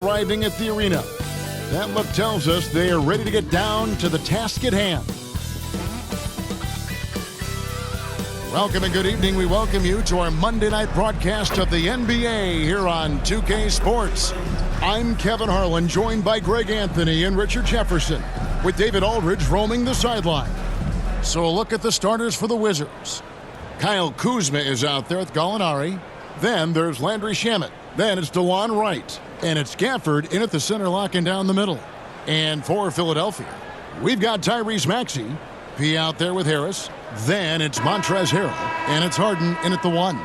Arriving at the arena. That look tells us they are ready to get down to the task at hand. Welcome and good evening. We welcome you to our Monday night broadcast of the NBA here on 2K Sports. I'm Kevin Harlan, joined by Greg Anthony and Richard Jefferson, with David Aldridge roaming the sideline. So a look at the starters for the Wizards. Kyle Kuzma is out there with Gallinari. Then there's Landry Shamet. Then it's DeLon Wright. And it's Gafford in at the center, locking down the middle. And for Philadelphia, we've got Tyrese Maxey. P out there with Harris. Then it's Montrezl Harrell. And it's Harden in at the 1.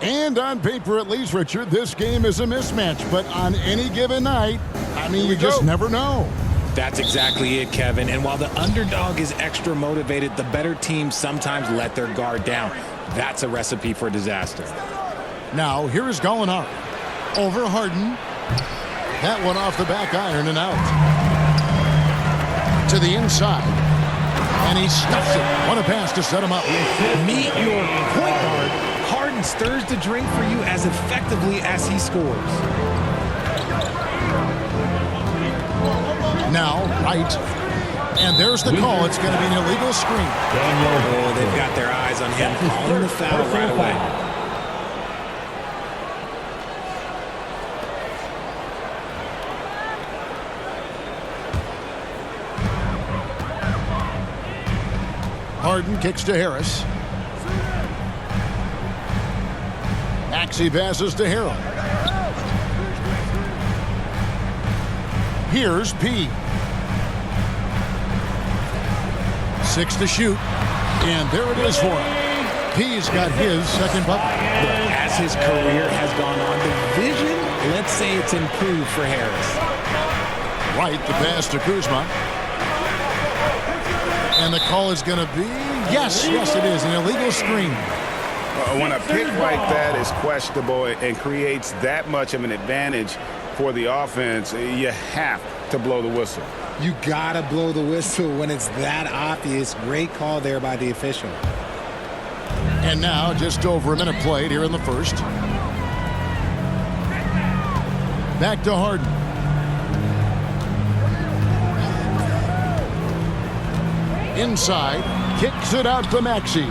And on paper, at least, Richard, this game is a mismatch. But on any given night, you just never know. That's exactly it, Kevin. And while the underdog is extra motivated, the better teams sometimes let their guard down. That's a recipe for disaster. Now, here is Gallinari. Over Harden. That one off the back iron and out. To the inside. And he stuffs it. What a pass to set him up. Meet your point guard. Harden stirs the drink for you as effectively as he scores. Now, Wright. And there's the call. It's going to be an illegal screen. Oh, they've got their eyes on him. Calling the foul right away. Harden kicks to Harris. Maxey passes to Harrell. Here's P. 6 to shoot. And there it is for him. P's got his second bucket. As his career has gone on, the vision, let's say it's improved for Harris. Right, the pass to Kuzma. And the call is going to be, yes, it is, an illegal screen. When a pick like that is questionable and creates that much of an advantage for the offense, you have to blow the whistle. You got to blow the whistle when it's that obvious. Great call there by the official. And now just over a minute played here in the first. Back to Harden. Inside, kicks it out to Maxey.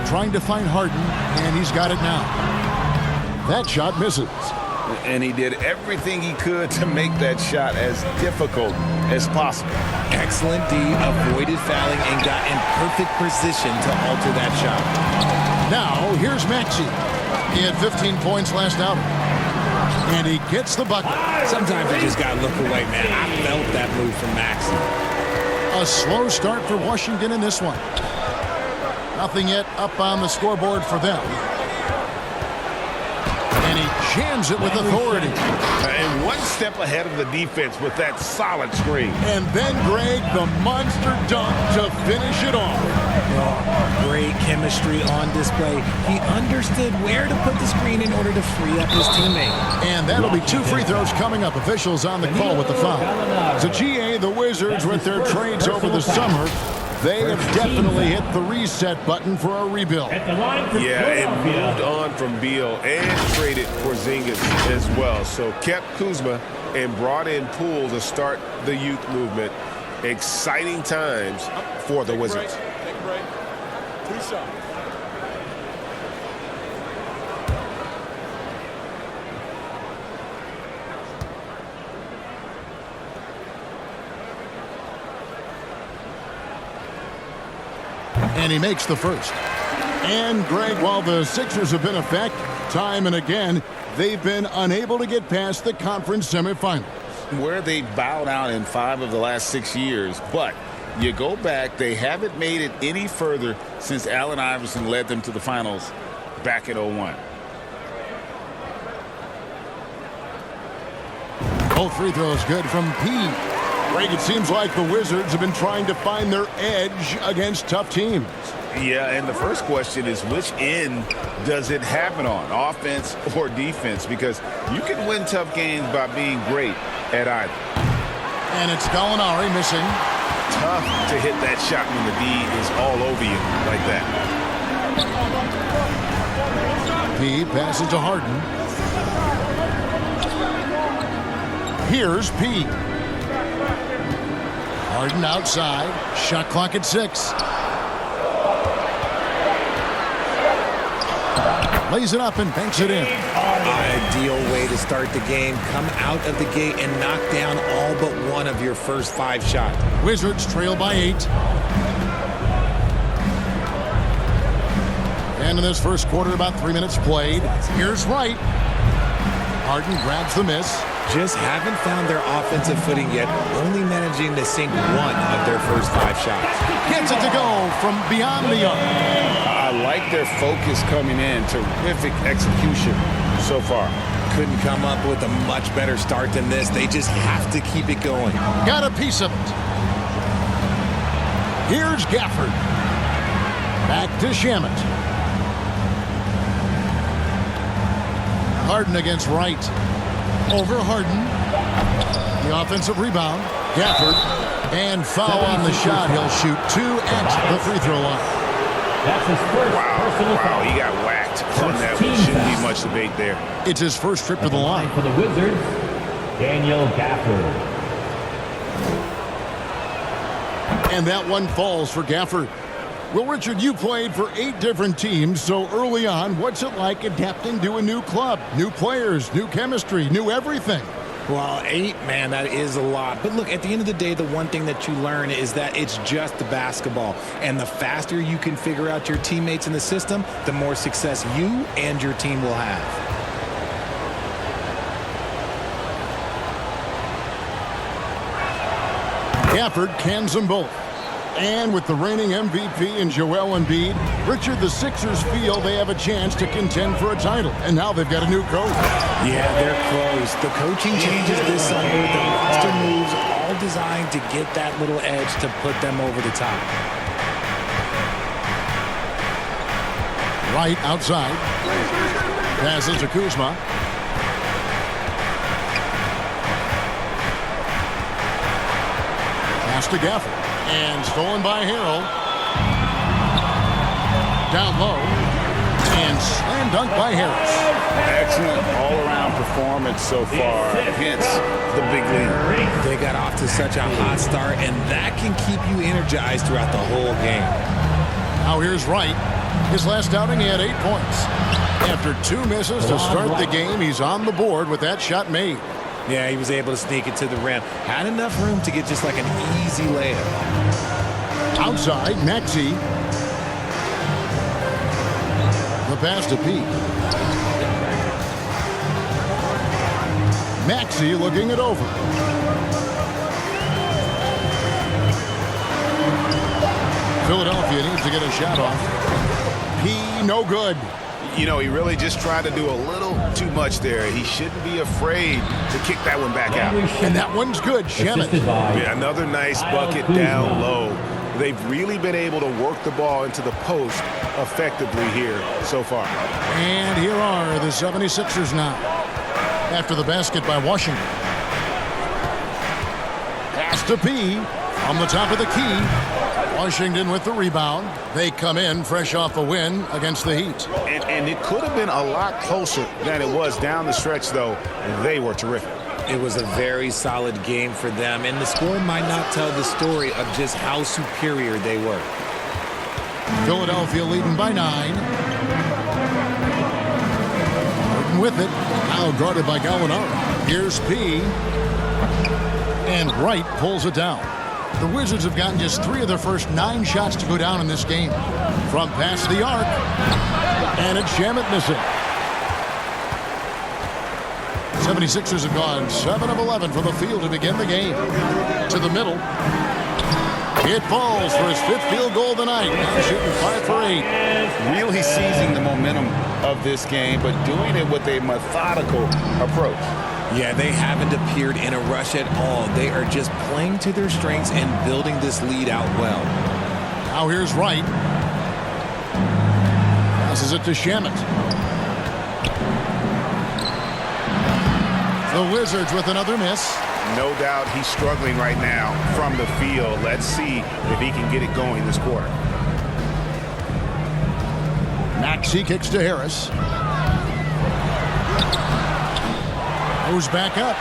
Trying to find Harden, and he's got it now. That shot misses. And he did everything he could to make that shot as difficult as possible. Excellent D, avoided fouling, and got in perfect position to alter that shot. Now, here's Maxey. He had 15 points last outing. And he gets the bucket. Sometimes you just got to look away, man. I felt that move from Maxey. A slow start for Washington in this one. Nothing yet up on the scoreboard for them. And he jams it with authority. And one step ahead of the defense with that solid screen. And then, Greg, the monster dunk to finish it off. Oh, great chemistry on display. He understood where to put the screen in order to free up his teammate. And that'll be 2 free throws coming up. Officials on the call with the foul. So GA, the Wizards, with their trades over the summer, they have definitely hit the reset button for a rebuild. Yeah, and moved on from Beal and traded for Porzingis as well. So kept Kuzma and brought in Poole to start the youth movement. Exciting times for the Wizards. Take a break. 2 shots. And he makes the first. And, Greg, while the Sixers have been a fact, time and again, they've been unable to get past the conference semifinals. Where they bowed out in 5 of the last 6 years, but you go back, they haven't made it any further since Allen Iverson led them to the finals back in 01. Both free throws good from P. Greg, it seems like the Wizards have been trying to find their edge against tough teams. Yeah, and the first question is, which end does it happen on, offense or defense? Because you can win tough games by being great at either. And it's Gallinari missing. Tough to hit that shot when the D is all over you like that. P passes to Harden. Here's P. Harden outside. Shot clock at 6. Lays it up and banks it in. Ideal way to start the game. Come out of the gate and knock down all but one of your first 5 shots. Wizards trail by 8. And in this first quarter, about 3 minutes played. Here's Wright. Harden grabs the miss. Just haven't found their offensive footing yet, only managing to sink one of their first 5 shots. Gets it to go from beyond the arc. I like their focus coming in. Terrific execution so far. Couldn't come up with a much better start than this. They just have to keep it going. Got a piece of it. Here's Gafford. Back to Shamet. Harden against Wright. Over Harden. The offensive rebound. Gafford. And foul on the shot. He'll shoot 2 at the free throw line. That's his first personal foul. Wow, he got whacked on that one. Shouldn't be much debate there. It's his first trip to the line. For the Wizards, Daniel Gafford. And that one falls for Gafford. Well, Richard, you played for 8 different teams, so early on, what's it like adapting to a new club? New players, new chemistry, new everything. Well, 8, man, that is a lot. But look, at the end of the day, the one thing that you learn is that it's just the basketball. And the faster you can figure out your teammates in the system, the more success you and your team will have. Gafford cans them both. And with the reigning MVP in Joel Embiid, Richard, the Sixers feel they have a chance to contend for a title. And now they've got a new coach. Yeah, they're close. The coaching changes this summer, the roster moves, all designed to get that little edge to put them over the top. Wright outside. Passes to Kuzma. Pass to Gafford. And stolen by Harrell. Down low. And slam dunk by Harris. Excellent all-around performance so far against the big league. They got off to such a hot start, and that can keep you energized throughout the whole game. Now here's Wright. His last outing, he had 8 points. After 2 misses to start the game, he's on the board with that shot made. Yeah, he was able to sneak it to the rim. Had enough room to get just like an easy layup. Outside, Maxey. The pass to Pete. Maxey looking it over. Philadelphia needs to get a shot off. P, no good. You know, he really just tried to do a little too much there. He shouldn't be afraid to kick that one back out. And that one's good. Shamet. Yeah, another nice bucket down low. They've really been able to work the ball into the post effectively here so far. And here are the 76ers now. After the basket by Washington. Pass to P. On the top of the key. Washington with the rebound. They come in fresh off a win against the Heat. And it could have been a lot closer than it was down the stretch, though. They were terrific. It was a very solid game for them, and the score might not tell the story of just how superior they were. Philadelphia leading by 9. Harden with it. Now guarded by Gallinari. Here's P. And Wright pulls it down. The Wizards have gotten just 3 of their first 9 shots to go down in this game. From past the arc. And it's Shamet missing. 76ers have gone 7 of 11 from the field to begin the game. To the middle. It falls for his 5th field goal of the night. Now shooting 5 for 8. Really seizing the momentum of this game, but doing it with a methodical approach. Yeah, they haven't appeared in a rush at all. They are just playing to their strengths and building this lead out well. Now here's Wright. Passes it to Shamet. The Wizards with another miss. No doubt he's struggling right now from the field. Let's see if he can get it going this quarter. Maxey kicks to Harris. Goes back up.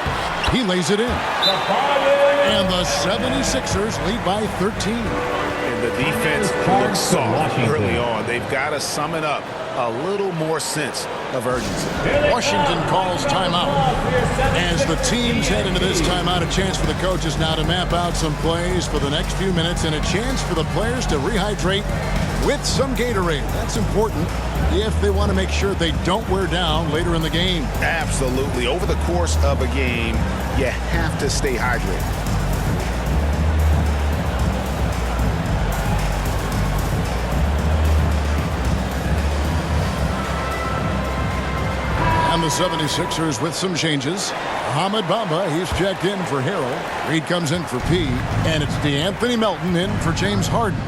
He lays it in. And the 76ers lead by 13. And the defense looks soft early on. They've got to sum it up. A little more sense of urgency. Washington calls timeout. As the teams head into this timeout, a chance for the coaches now to map out some plays for the next few minutes and a chance for the players to rehydrate with some Gatorade. That's important if they want to make sure they don't wear down later in the game. Absolutely. Over the course of a game, you have to stay hydrated. And the 76ers with some changes. Ahmed Bamba, he's checked in for Harrell. Reed comes in for P. And it's DeAnthony Melton in for James Harden.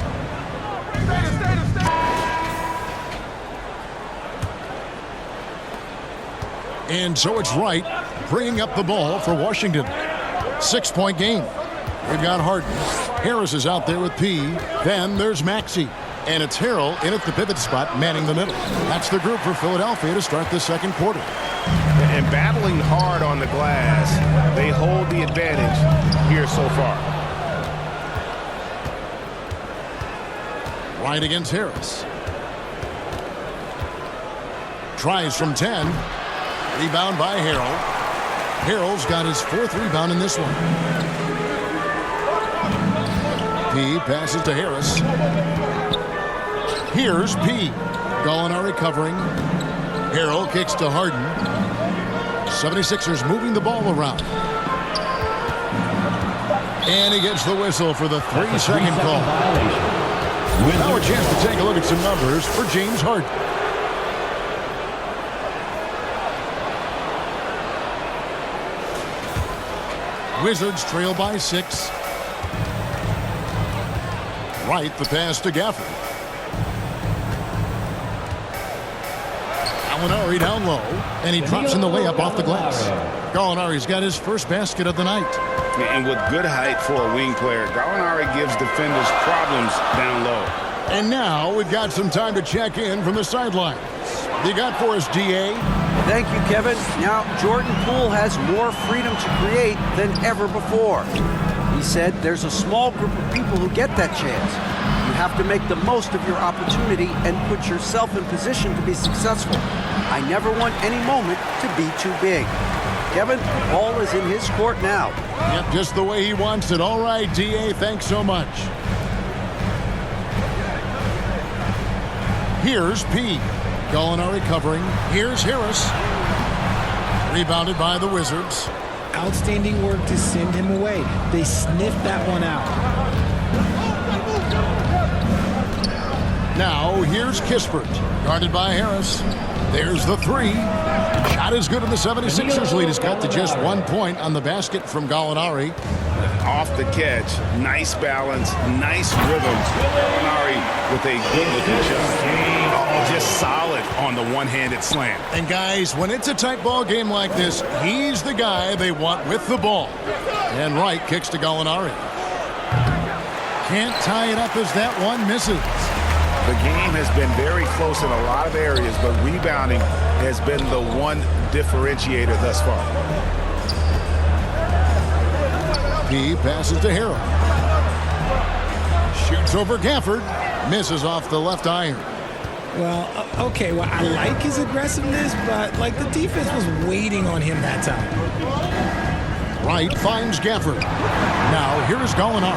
And so it's Wright bringing up the ball for Washington. 6-point game. We've got Harden. Harris is out there with P. Then there's Maxey. And it's Harrell in at the pivot spot, manning the middle. That's the group for Philadelphia to start the second quarter. And battling hard on the glass, they hold the advantage here so far. Wright against Harris. Tries from 10. Rebound by Harrell. Harrell's got his 4th rebound in this one. P passes to Harris. Here's P. Gallinari covering. Harrell kicks to Harden. 76ers moving the ball around. And he gets the whistle for the 3-second call. Now a chance to take a look at some numbers for James Harden. Wizards trail by 6. Wright the pass to Gafford. Gallinari down low, and he drops in the layup off the glass. Gallinari's got his first basket of the night. And with good height for a wing player, Gallinari gives defenders problems down low. And now we've got some time to check in from the sidelines. You got for us, DA? Thank you, Kevin. Now, Jordan Poole has more freedom to create than ever before. He said there's a small group of people who get that chance. You have to make the most of your opportunity and put yourself in position to be successful. I never want any moment to be too big. Kevin, the ball is in his court now. Yep, just the way he wants it. All right, DA, thanks so much. Here's P. Gallinari covering. Here's Harris. Rebounded by the Wizards. Outstanding work to send him away. They sniffed that one out. Now here's Kispert. Guarded by Harris. There's the 3. Shot is good, and the 76ers lead is cut to just 1 point on the basket from Gallinari. Off the catch, nice balance, nice rhythm. Gallinari with a good-looking shot. Oh, just solid on the one-handed slam. And guys, when it's a tight ball game like this, he's the guy they want with the ball. And Wright kicks to Gallinari. Can't tie it up as that one misses. The game has been very close in a lot of areas, but rebounding has been the one differentiator thus far. P passes to Harrell. Shoots over Gafford. Misses off the left iron. Well, okay, well, I like his aggressiveness, but, like, the defense was waiting on him that time. Wright finds Gafford. Now, here is Gallinari.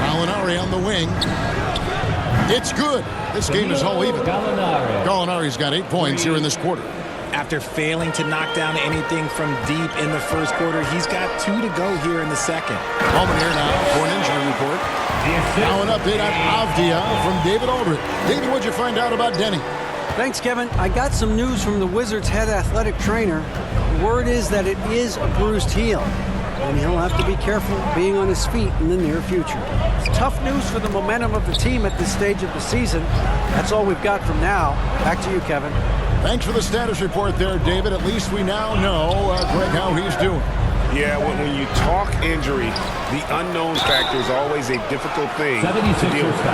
Gallinari on the wing. It's good. This game is all even. Gallinari's got 8 points here in this quarter. After failing to knock down anything from deep in the first quarter, he's got 2 to go here in the second. Moment here now for an injury report. Now an update on Avdia from David Aldridge. David, what'd you find out about Denny? Thanks, Kevin. I got some news from the Wizards' head athletic trainer. The word is that it is a bruised heel, and he'll have to be careful being on his feet in the near future. It's tough news for the momentum of the team at this stage of the season. That's all we've got from now. Back to you, Kevin. Thanks for the status report there, David. At least we now know, Greg, how he's doing. Yeah, when you talk injury, the unknown factor is always a difficult thing to deal with.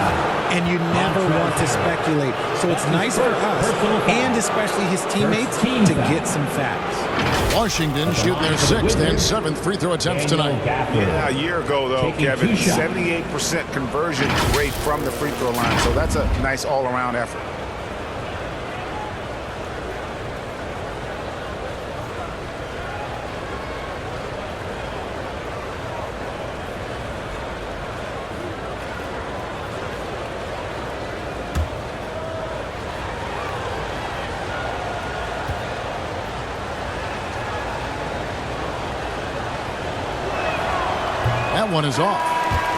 And you never want to speculate. So it's nice for us, and especially his teammates, to get some facts. Washington shoot their 6th and 7th free throw attempts tonight. Yeah, a year ago, though, Kevin, 78% conversion rate from the free throw line. So that's a nice all-around effort. That one is off.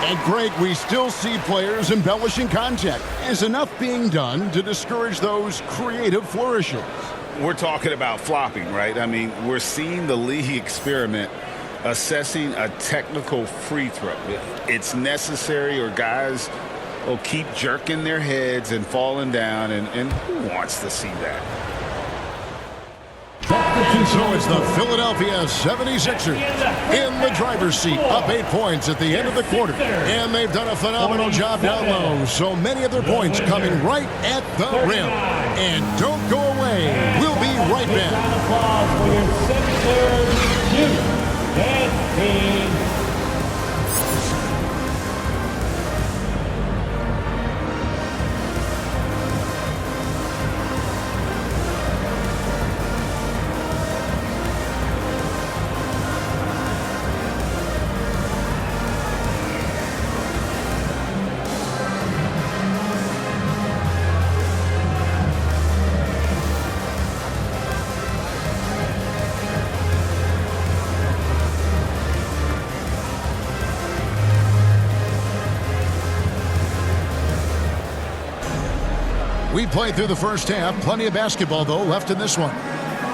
And Greg, we still see players embellishing contact. Is enough being done to discourage those creative flourishes? We're talking about flopping, right? I mean, we're seeing the league experiment assessing a technical free throw. It's necessary, or guys will keep jerking their heads and falling down, and who wants to see that? And so it's the Philadelphia 76ers in the driver's seat, up 8 points at the end of the quarter. And they've done a phenomenal job down low. So many of their points coming right at the rim. And don't go away. We'll be right back. Applause for your 76ers shoot. We played through the first half. Plenty of basketball, though, left in this one.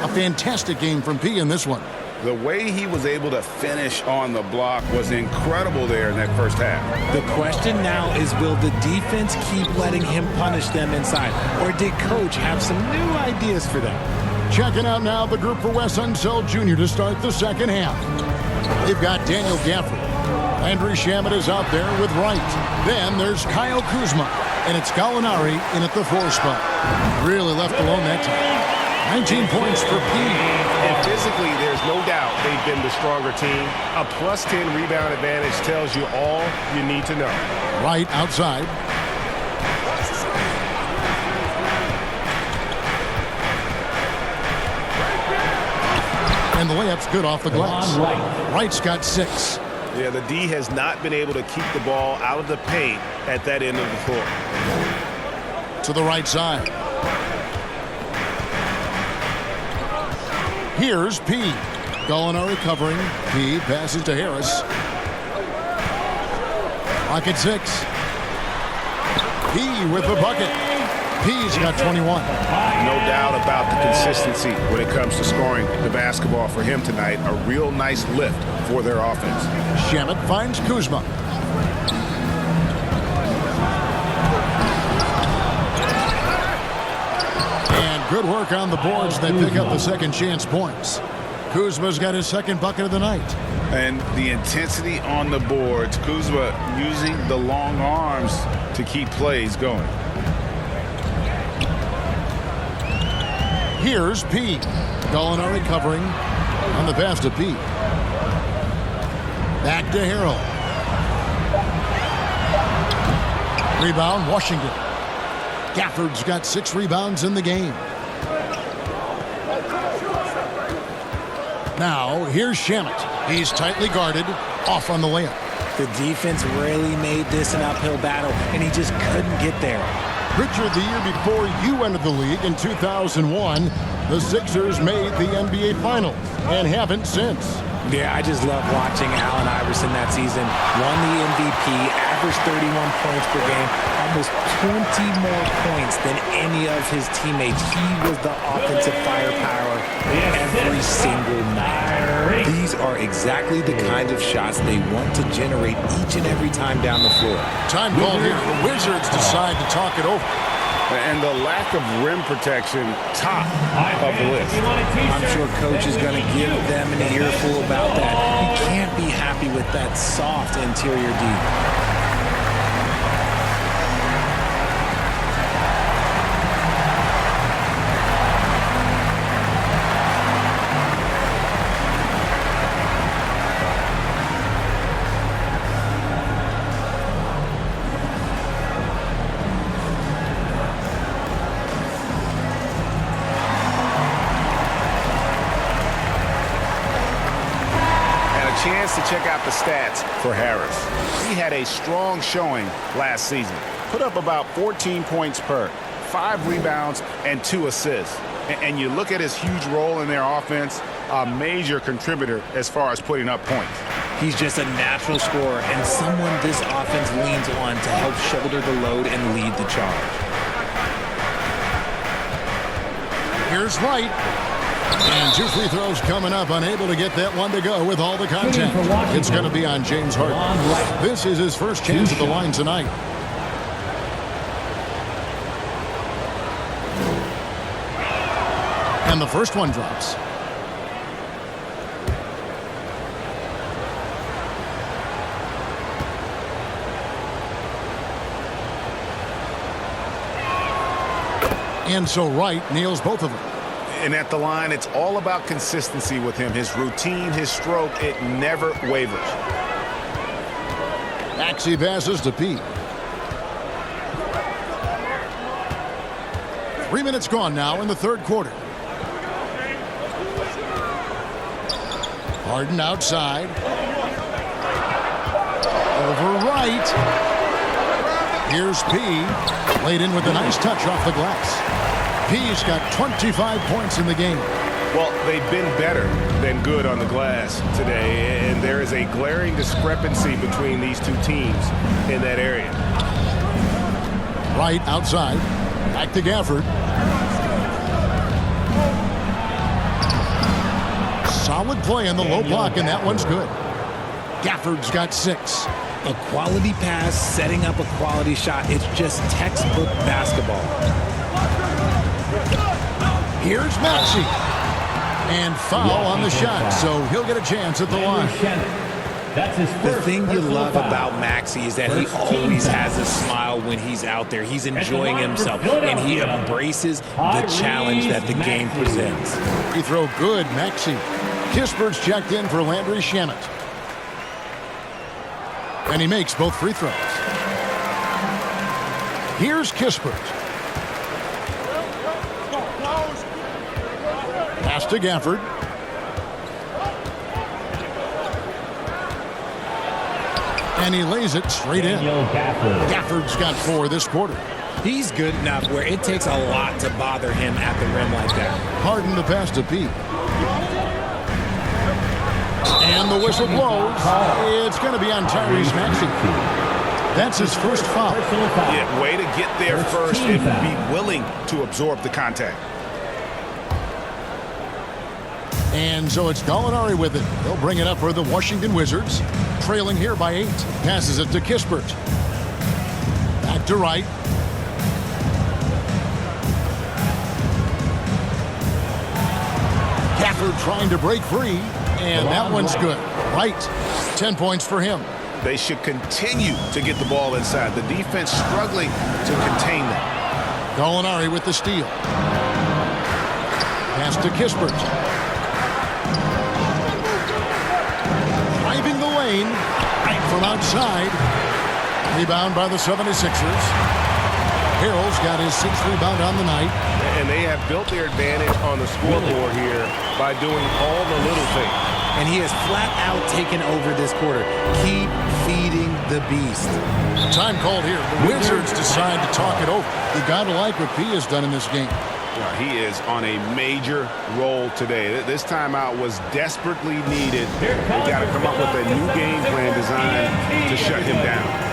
A fantastic game from P in this one. The way he was able to finish on the block was incredible there in that first half. The question now is, will the defense keep letting him punish them inside? Or did Coach have some new ideas for them? Checking out now the group for Wes Unseld Jr. to start the second half. They've got Daniel Gafford. Landry Shamet is out there with Wright. Then there's Kyle Kuzma. And it's Gallinari in at the 4 spot. Really left alone that time. 19 points for P. And physically, there's no doubt they've been the stronger team. A plus 10 rebound advantage tells you all you need to know. Right outside. And the layup's good off the glass. Wright's got 6. Yeah, the D has not been able to keep the ball out of the paint at that end of the floor. To the right side. Here's P. Gallinari covering. P passes to Harris. Rocket 6. P with the bucket. P's got 21. No doubt about the consistency when it comes to scoring the basketball for him tonight. A real nice lift for their offense. Shamet finds Kuzma. And good work on the boards. They pick up the second chance points. Kuzma's got his second bucket of the night. And the intensity on the boards, Kuzma using the long arms to keep plays going. Here's P. Gallinari covering on the pass to P. Back to Harrell. Rebound, Washington. Gafford's got 6 rebounds in the game. Now, here's Shamet. He's tightly guarded, off on the layup. The defense really made this an uphill battle, and he just couldn't get there. Richard, the year before you entered the league in 2001, the Sixers made the NBA Finals and haven't since. Yeah, I just love watching Allen Iverson that season. Won the MVP, averaged 31 points per game, almost 20 more points than any of his teammates. He was the offensive firepower every single night. These are exactly the kinds of shots they want to generate each and every time down the floor. Time called here. The Wizards decide to talk it over. And the lack of rim protection, top of the list. I'm sure Coach is going to give them an earful about that. happy with that soft interior D. Chance to check out the stats for Harris. He had a strong showing last season. Put up about 14 points per, 5 rebounds, and 2 assists. And you look at his huge role in their offense, a major contributor as far as putting up points. He's just a natural scorer and someone this offense leans on to help shoulder the load and lead the charge. Here's Wright. And 2 free throws coming up, unable to get that one to go with all the contact. It's going to be on James Harden. This is his first chance at the line tonight. And the first one drops. And so Wright nails both of them. And at the line, it's all about consistency with him. His routine, his stroke, it never wavers. Maxey passes to Pete. 3 minutes gone now in the third quarter. Harden outside. Over Wright. Here's P. Laid in with a nice touch off the glass. P's got 25 points in the game. Well, they've been better than good on the glass today, and there is a glaring discrepancy between these two teams in that area. Wright outside. Back to Gafford. Solid play in the low block, and that one's good. Gafford's got 6. A quality pass, setting up a quality shot. It's just textbook basketball. Here's Maxey. And foul on the shot, so he'll get a chance at the line. The thing you love about Maxey is that he always has a smile when he's out there. He's enjoying himself, and he embraces the challenge that the game presents. Free throw good, Maxey. Kispert's checked in for Landry Shamet. And he makes both free throws. Here's Kispert. Pass to Gafford. And he lays it straight in. Gafford's got 4 this quarter. He's good enough where it takes a lot to bother him at the rim like that. Harden the pass to Pete. And the whistle blows. It's going to be on Tyrese Maxey. That's his first foul. Yeah, way to get there first and be willing to absorb the contact. And so it's Gallinari with it. They'll bring it up for the Washington Wizards. Trailing here by 8. Passes it to Kispert. Back to Wright. Gafford trying to break free. And that one's good. Wright, 10 points for him. They should continue to get the ball inside. The defense struggling to contain them. Gallinari with the steal. Pass to Kispert. Driving the lane. Right from outside. Rebound by the 76ers. Harrell's got his 6th rebound on the night. And they have built their advantage on the scoreboard here by doing all the little things. And he has flat out taken over this quarter. Keep feeding the beast. Time called here. The Wizards decide to talk it over. You got to like what P has done in this game. Well, he is on a major role today. This timeout was desperately needed. They got to come up with a new game plan designed to shut him down.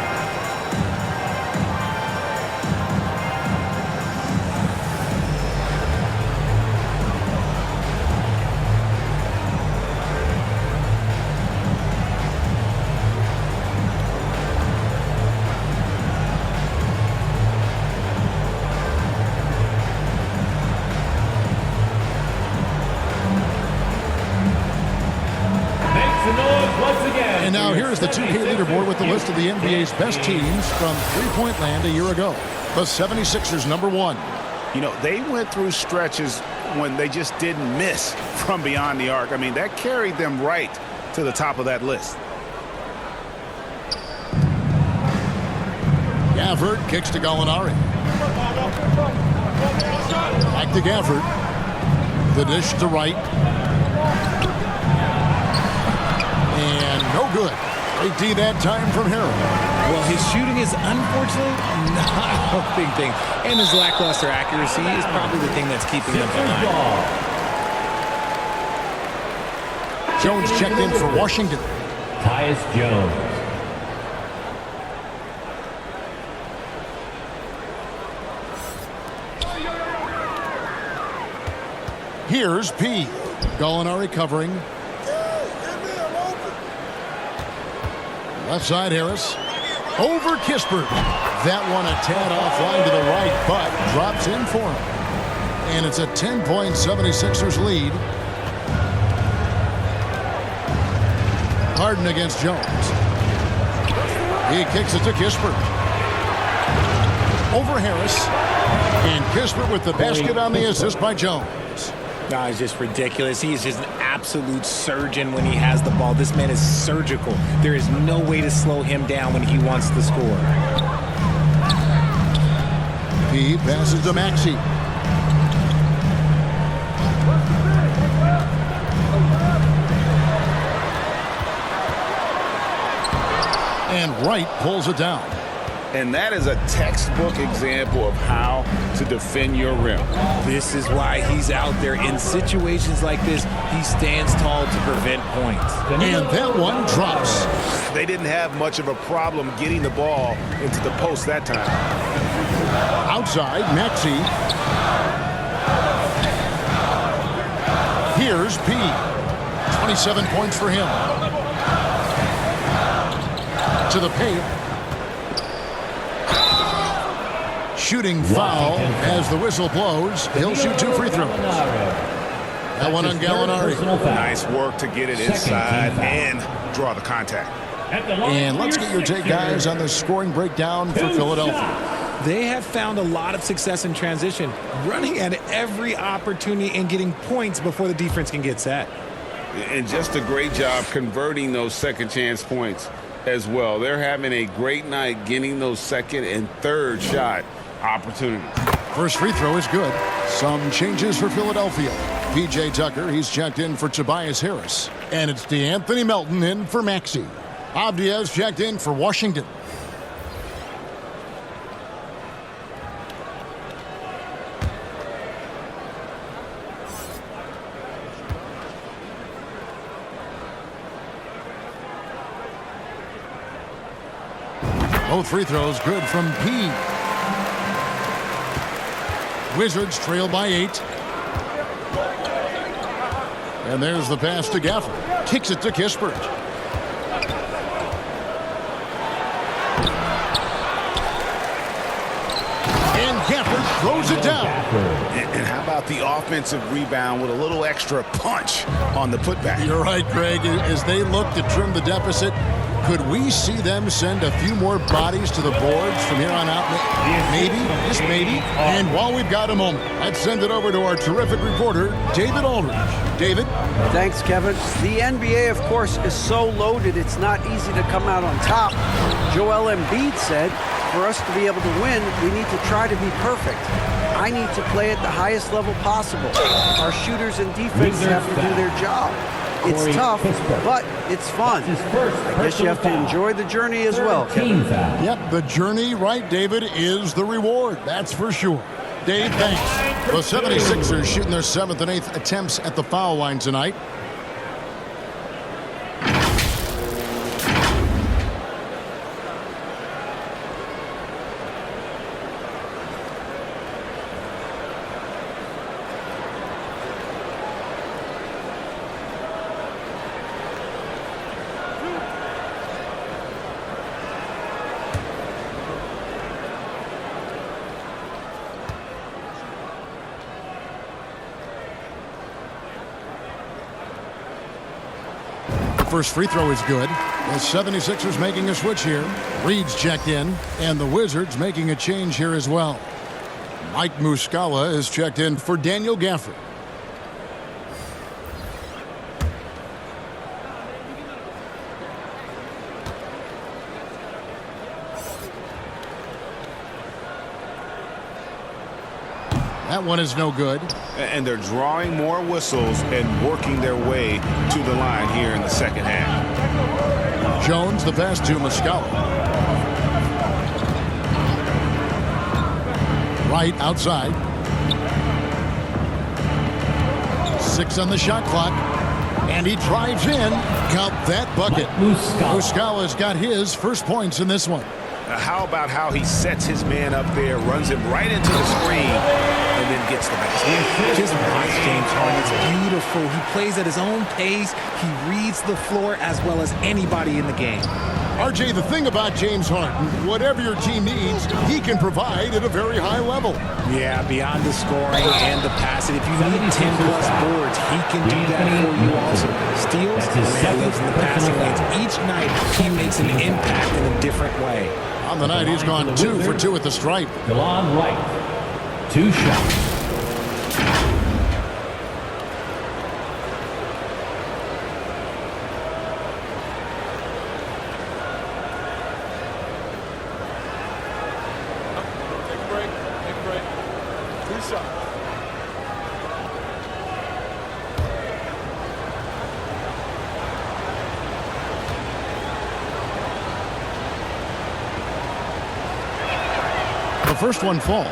some noise once again. And now here's the 2K leaderboard with the list of the NBA's best teams from three-point land a year ago. The 76ers, number 1. You know, they went through stretches when they just didn't miss from beyond the arc. I mean, that carried them right to the top of that list. Gafford kicks to Gallinari. Back to Gafford. The dish to Wright. And no good. Great D that time from Harrell. Well, his shooting is unfortunately not a big thing. And his lackluster accuracy is probably the thing that's keeping them behind. Jones checked in for Washington. Tyus Jones. Here's P. Gallinari covering. Left side, Harris. Over Kispert. That one a tad offline to the right, but drops in for him. And it's a 10-point 76ers lead. Harden against Jones. He kicks it to Kispert. Over Harris. And Kispert with the basket on the assist by Jones. No, it's just ridiculous. He is just an absolute surgeon when he has the ball. This man is surgical. There is no way to slow him down when he wants to score. He passes to Maxey. And Wright pulls it down. And that is a textbook example of how to defend your rim. This is why he's out there. In situations like this, he stands tall to prevent points. And that one drops. They didn't have much of a problem getting the ball into the post that time. Outside, Maxey. Here's P. 27 points for him. To the paint. Shooting foul as the whistle blows. He'll shoot 2 free throws. That one on Gallinari. Nice work to get it inside and draw the contact. And let's get your take, guys, on the scoring breakdown for Philadelphia. They have found a lot of success in transition, running at every opportunity and getting points before the defense can get set. And just a great job converting those second chance points as well. They're having a great night getting those second and third shot opportunities. First free throw is good. Some changes for Philadelphia. P.J. Tucker, he's checked in for Tobias Harris. And it's DeAnthony Melton in for Maxey. Avdia's checked in for Washington. Both free throws good from P. Wizards trail by 8. And there's the pass to Gafford. Kicks it to Kispert. And Gafford throws it down. And how about the offensive rebound with a little extra punch on the putback? You're right, Greg. As they look to trim the deficit, could we see them send a few more bodies to the boards from here on out? Maybe, just maybe. And while we've got a moment, let's send it over to our terrific reporter, David Aldridge. David? Thanks, Kevin. The NBA, of course, is so loaded, it's not easy to come out on top. Joel Embiid said, for us to be able to win, we need to try to be perfect. I need to play at the highest level possible. Our shooters and defense have to do their job. It's tough, but it's fun. I guess you have to enjoy the journey as well, Kevin. Yep, the journey, right, David, is the reward. That's for sure. Dave, thanks. The 76ers shooting their 7th and 8th attempts at the foul line tonight. first free throw is good. The 76ers making a switch here. Reed's checked in, and the Wizards making a change here as well. Mike Muscala is checked in for Daniel Gafford. That one is no good. And they're drawing more whistles and working their way to the line here in the second half. Jones, the pass to Muscala. Right outside. 6 on the shot clock. And he drives in. Count that bucket. Muscala's got his first points in this one. How about how he sets his man up there, runs him right into the screen, and then gets the basket. Just watch James Harden. It's beautiful. He plays at his own pace. He reads the floor as well as anybody in the game. RJ, the thing about James Harden, whatever your team needs, he can provide at a very high level. Yeah, beyond the scoring and the passing. If you need 10-plus boards, he can do that for you also. Steals, man lives in the passing lanes. Each night, he makes an impact in a different way. On the night, he's gone 2 for 2 at the stripe. Delon Wright, 2 shots. The first one falls.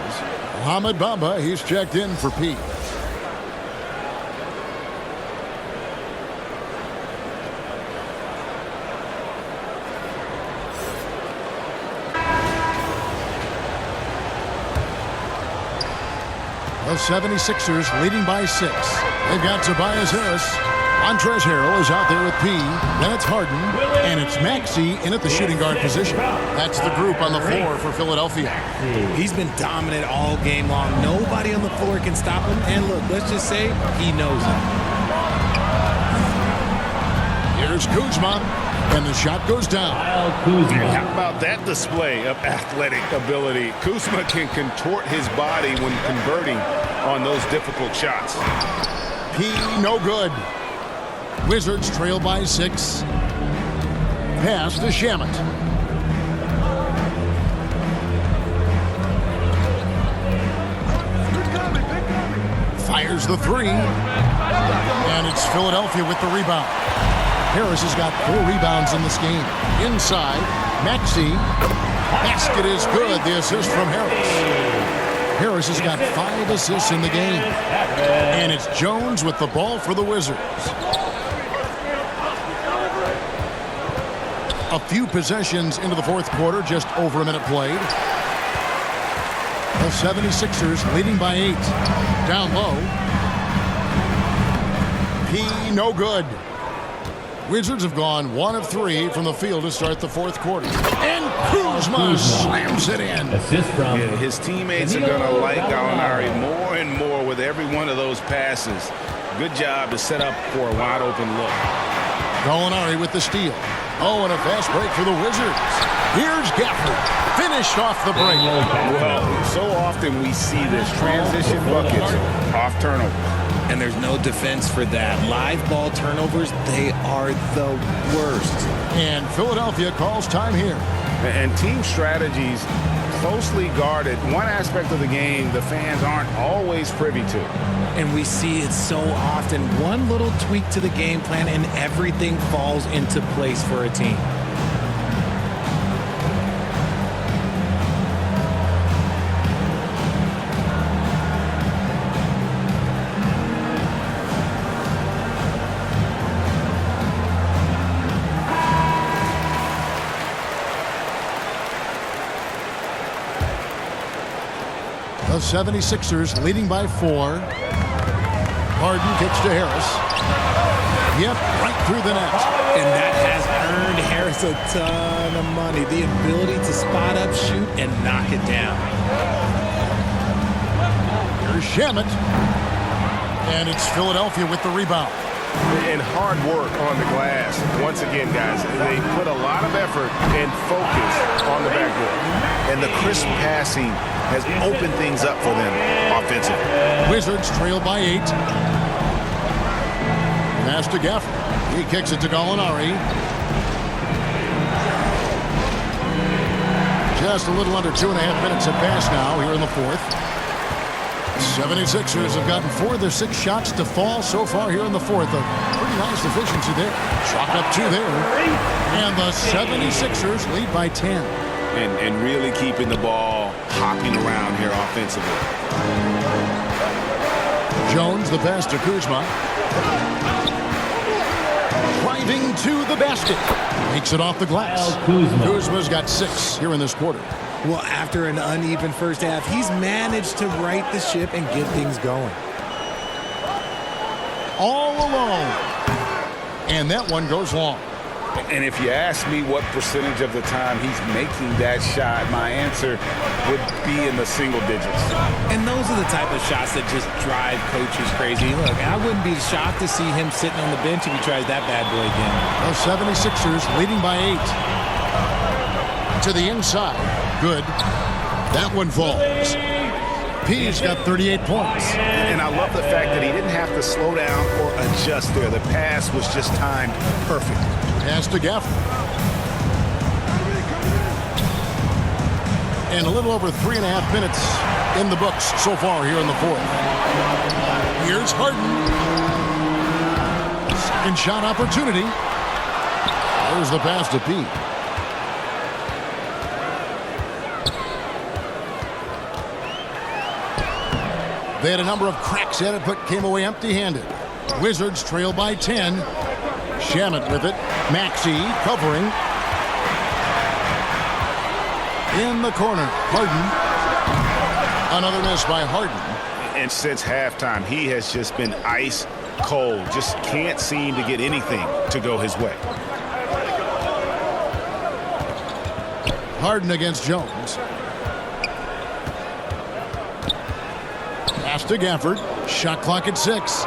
Mohamed Bamba, he's checked in for P. The 76ers leading by 6. They've got Tobias Harris. Montrezl Harrell is out there with P. Then it's Harden. And it's Maxey in at the shooting guard position. That's the group on the floor for Philadelphia. He's been dominant all game long. Nobody on the floor can stop him. And look, let's just say he knows it. Here's Kuzma. And the shot goes down. How about that display of athletic ability? Kuzma can contort his body when converting on those difficult shots. P, no good. Wizards trail by 6. Pass to Shamet. Fires the 3. And it's Philadelphia with the rebound. Harris has got 4 rebounds in this game. Inside, Maxey. Basket is good. The assist from Harris. Harris has got 5 assists in the game. And it's Jones with the ball for the Wizards. A few possessions into the fourth quarter, just over a minute played. The 76ers leading by 8. Down low. P, no good. Wizards have gone 1 of 3 from the field to start the fourth quarter. And Kuzma slams it in. Assist from His teammates are going to like Gallinari more and more with every one of those passes. Good job to set up for a wide open look. Gallinari with the steal. Oh, and a fast break for the Wizards. Here's Gafford. Finished off the break. Well, so often we see this transition buckets off turnover. And there's no defense for that. Live ball turnovers, they are the worst. And Philadelphia calls time here. And team strategies closely guarded. One aspect of the game the fans aren't always privy to. And we see it so often. One little tweak to the game plan and everything falls into place for a team. The 76ers leading by 4. Harden kicks to Harris. Yep, right through the net. And that has earned Harris a ton of money. The ability to spot up, shoot, and knock it down. Here's Shamet. And it's Philadelphia with the rebound. and hard work on the glass. Once again, guys, they put a lot of effort and focus on the backboard. And the crisp passing has opened things up for them offensively. Wizards trail by 8. Pass to Gafford. He kicks it to Gallinari. Just a little under 2.5 minutes have passed now here in the fourth. 76ers have gotten 4 of their 6 shots to fall so far here in the fourth. A pretty nice efficiency there. Chalk up 2 there. And the 76ers lead by 10. And really keeping the ball hopping around here offensively. Jones, the pass to Kuzma. Driving to the basket. Makes it off the glass. Kuzma's got 6 here in this quarter. Well, after an uneven first half, he's managed to right the ship and get things going. All alone. And that one goes long. And if you ask me what percentage of the time he's making that shot, my answer would be in the single digits. And those are the type of shots that just drive coaches crazy. Look, I wouldn't be shocked to see him sitting on the bench if he tries that bad boy again. The 76ers leading by 8. To the inside. Good. That one falls. P's got 38 points. And I love the fact that he didn't have to slow down or adjust there. The pass was just timed perfect. Pass to Gafford. And a little over 3.5 minutes in the books so far here in the fourth. Here's Harden. Second shot opportunity. There's the pass to P. They had a number of cracks at it, but came away empty-handed. Wizards trail by 10. Shamet with it. Maxey covering. In the corner. Harden. Another miss by Harden. And since halftime, he has just been ice cold. Just can't seem to get anything to go his way. Harden against Jones. Pass to Gafford. Shot clock at 6.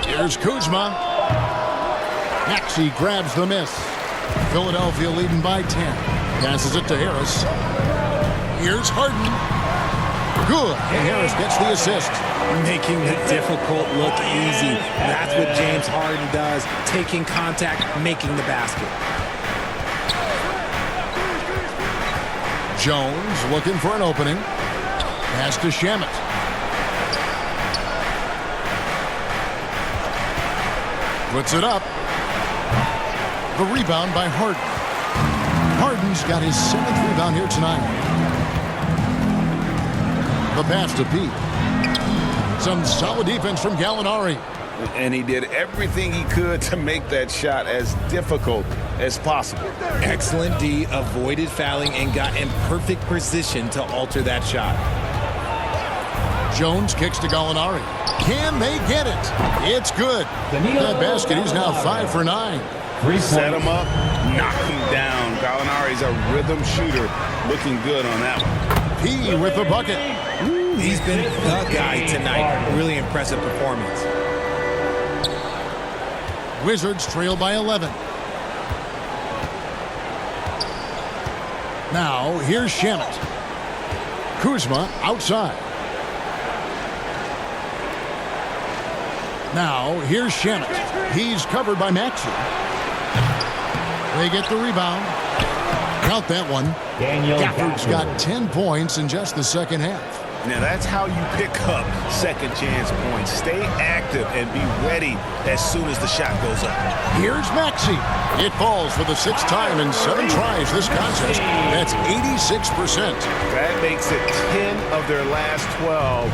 Here's Kuzma. Maxey grabs the miss. Philadelphia leading by 10. Passes it to Harris. Here's Harden. Good. And Harris gets the assist. Making the difficult look easy. That's what James Harden does. Taking contact, making the basket. Jones looking for an opening. Pass to Shamet. Puts it up. The rebound by Harden. Harden's got his 7th rebound here tonight. The pass to Pete. Some solid defense from Gallinari. And he did everything he could to make that shot as difficult as possible. Excellent D, avoided fouling, and got in perfect position to alter that shot. Jones kicks to Gallinari. Can they get it? It's good. That basket, he's now 5 for 9. Set him up, knock him down. Gallinari's a rhythm shooter. Looking good on that one. P with the bucket. He's been the guy tonight. Really impressive performance. Wizards trail by 11. Now, here's Shamet. Kuzma outside. Now, here's Shamet. He's covered by Maxey. They get the rebound. Count that one. Gafford's got 10 points in just the second half. Now, that's how you pick up second chance points. Stay active and be ready as soon as the shot goes up. Here's Maxey. It falls for the 6th time in 7 tries this contest. That's 86%. That makes it 10 of their last 12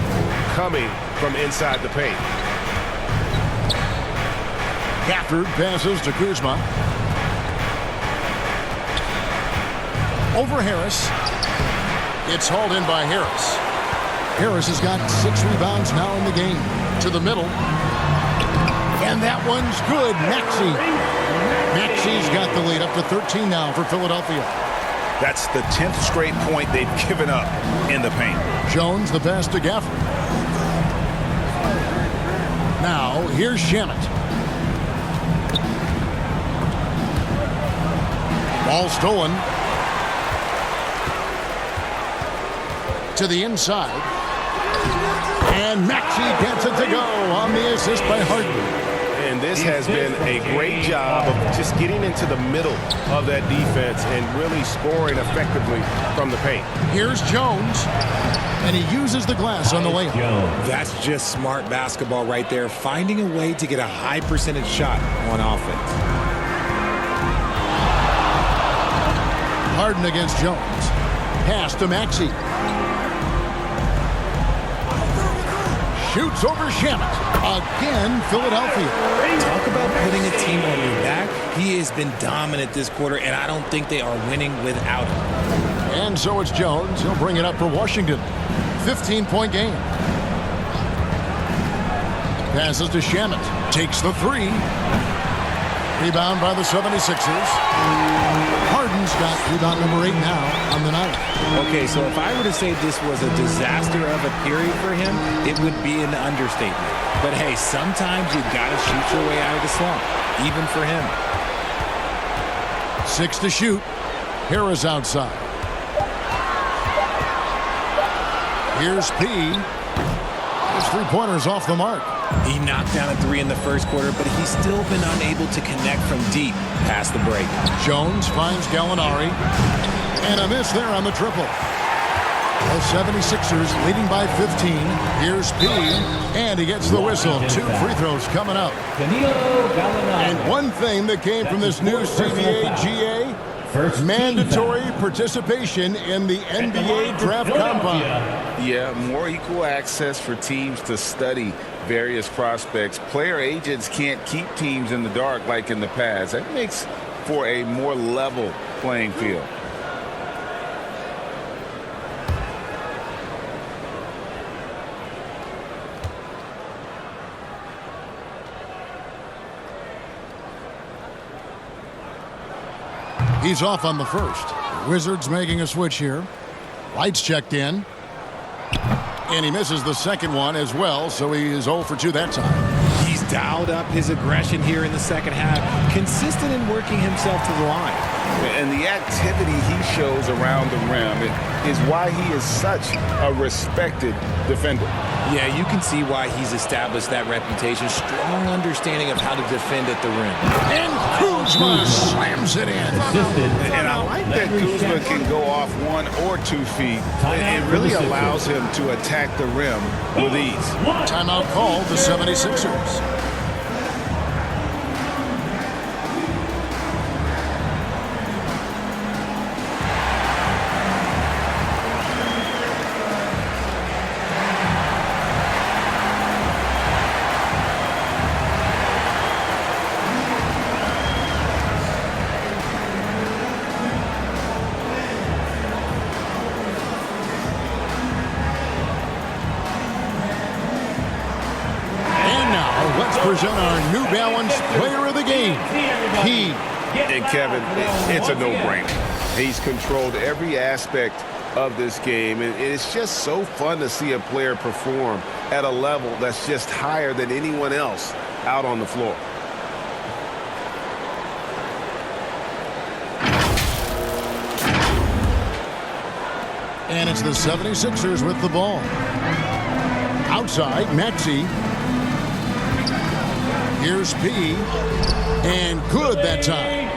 coming from inside the paint. Gafford passes to Kuzma. Over Harris. It's hauled in by Harris. Harris has got 6 rebounds now in the game. To the middle. And that one's good. Maxey's got the lead up to 13 now for Philadelphia. That's the 10th straight point they've given up in the paint. Jones the pass to Gafford. Now, here's Shamet. Ball stolen. To the inside. And Maxey gets it to go on the assist by Harden. And this has been a great job of just getting into the middle of that defense and really scoring effectively from the paint. Here's Jones. And he uses the glass on the layup. That's just smart basketball right there, finding a way to get a high percentage shot on offense. Harden against Jones. Pass to Maxey. Shoots over Shamet. Again, Philadelphia. Talk about putting a team on your back. He has been dominant this quarter, and I don't think they are winning without him. And so it's Jones. He'll bring it up for Washington. 15-point game. Passes to Shamet. Takes the three. Rebound by the 76ers. Harden's got rebound number 8 now on the night. Okay, so if I were to say this was a disaster of a period for him, it would be an understatement. But hey, sometimes you got to shoot your way out of the slump, even for him. 6 to shoot. Harris outside. Here's P. His three-pointer's off the mark. He knocked down a 3 in the first quarter, but he's still been unable to connect from deep past the break. Jones finds Gallinari. And a miss there on the triple. The 76ers leading by 15. Here's P. And he gets the whistle. 2 free throws coming up. And one thing that came from this new CBA GA, mandatory participation in the NBA draft combine. Yeah, more equal access for teams to study various prospects. Player agents can't keep teams in the dark like in the past. That makes for a more level playing field. He's off on the first. Wizards making a switch here. Lights checked in. And he misses the second one as well, so he is 0 for 2 that time. He's dialed up his aggression here in the second half, consistent in working himself to the line. And the activity he shows around the rim is why he is such a respected defender. Yeah, you can see why he's established that reputation. Strong understanding of how to defend at the rim. And Kuzma slams it in. And I like that Kuzma can go off 1 or 2 feet. It really allows him to attack the rim with ease. Timeout called the 76ers. Present our New Balance Player of the Game, P. And Kevin, it's a no-brainer. He's controlled every aspect of this game, and it's just so fun to see a player perform at a level that's just higher than anyone else out on the floor. And it's the 76ers with the ball. Outside, Maxey. Here's P. And good that time.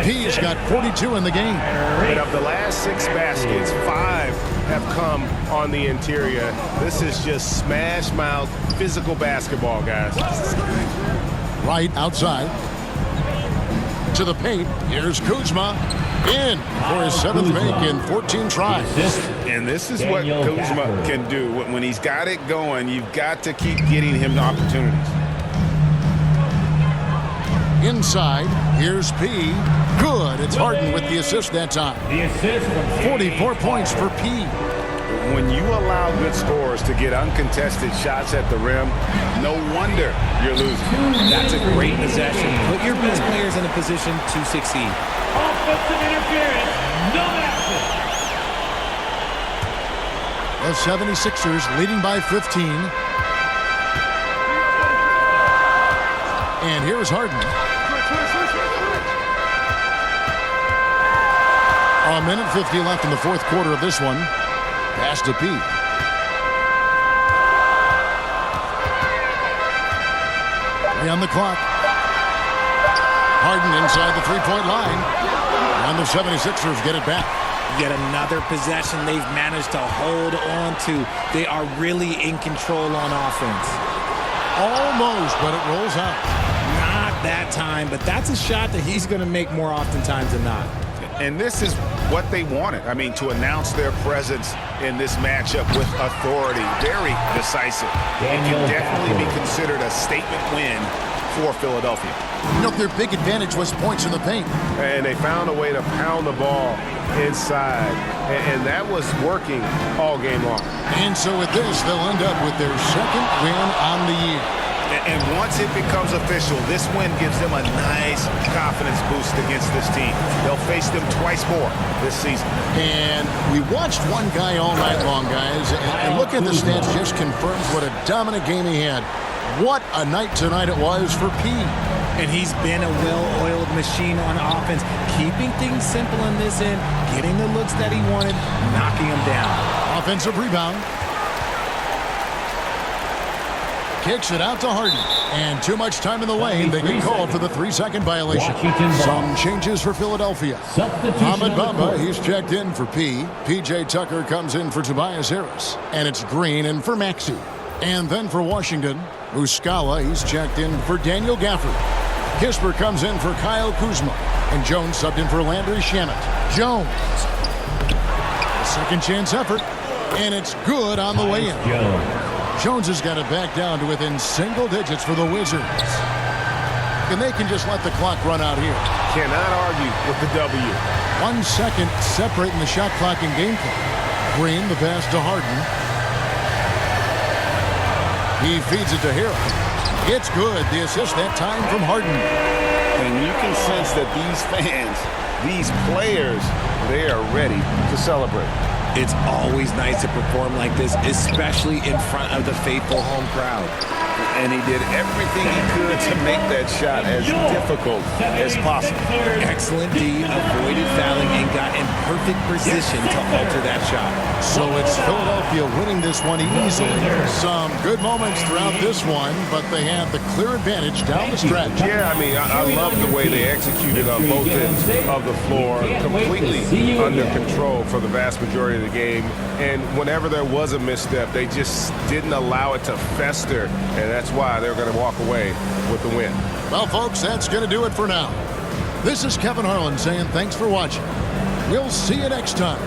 P's got 42 in the game. And of the last 6 baskets, 5 have come on the interior. This is just smash-mouth physical basketball, guys. Right outside. To the paint. Here's Kuzma. In for his 7th make in 14 tries. And this is what Kuzma can do. When he's got it going, you've got to keep getting him the opportunities. Inside, here's P. Good. It's Harden with the assist that time. 44 points for P. When you allow good scorers to get uncontested shots at the rim, no wonder you're losing. That's a great possession. Put your best players in a position to succeed. Offensive interference, no action. The 76ers leading by 15. And here's Harden. A minute 50 left in the fourth quarter of this one. Pass to Pete. On the clock. Harden inside the three-point line. And the 76ers get it back. Yet another possession they've managed to hold on to. They are really in control on offense. Almost, but it rolls out. Not that time, but that's a shot that he's going to make more oftentimes than not. And this is what they wanted. I mean, to announce their presence in this matchup with authority. Very decisive. It can definitely be considered a statement win for Philadelphia. You know, their big advantage was points in the paint. And they found a way to pound the ball inside. And that was working all game long. And so with this, they'll end up with their second win on the year. And once it becomes official, this win gives them a nice confidence boost against this team. They'll face them twice more this season. And we watched one guy all night long, guys. And look at the stats, just confirms what a dominant game he had. What a night tonight it was for P. And he's been a well-oiled machine on offense, keeping things simple in this end, getting the looks that he wanted, knocking them down. Offensive rebound. Kicks it out to Harden. And too much time in the lane. They get called for the 3-second violation. Some changes for Philadelphia. Ahmed Bamba, he's checked in for P. P.J. Tucker comes in for Tobias Harris. And it's Green in for Maxey. And then for Washington, Muscala, he's checked in for Daniel Gafford. Kisper comes in for Kyle Kuzma. And Jones subbed in for Landry Shamet. Jones. A second chance effort. And it's good on the way in. Jones has got it back down to within single digits for the Wizards. And they can just let the clock run out here. Cannot argue with the W. 1 second separating the shot clock and game clock. Green, the pass to Harden. He feeds it to Harrell. It's good. The assist that time from Harden. And you can sense that these fans, these players, they are ready to celebrate. It's always nice to perform like this, especially in front of the faithful home crowd. And he did everything he could to make that shot as difficult as possible. Excellent D, avoided fouling, and got in perfect position to alter that shot. So it's Philadelphia winning this one easily. Some good moments throughout this one, but they have the clear advantage down the stretch. Yeah, I mean, I love the way they executed on both ends of the floor, completely under control for the vast majority of the game. And whenever there was a misstep, they just didn't allow it to fester, and that's why they're going to walk away with the win. Well, folks, that's going to do it for now. This is Kevin Harlan saying thanks for watching. We'll see you next time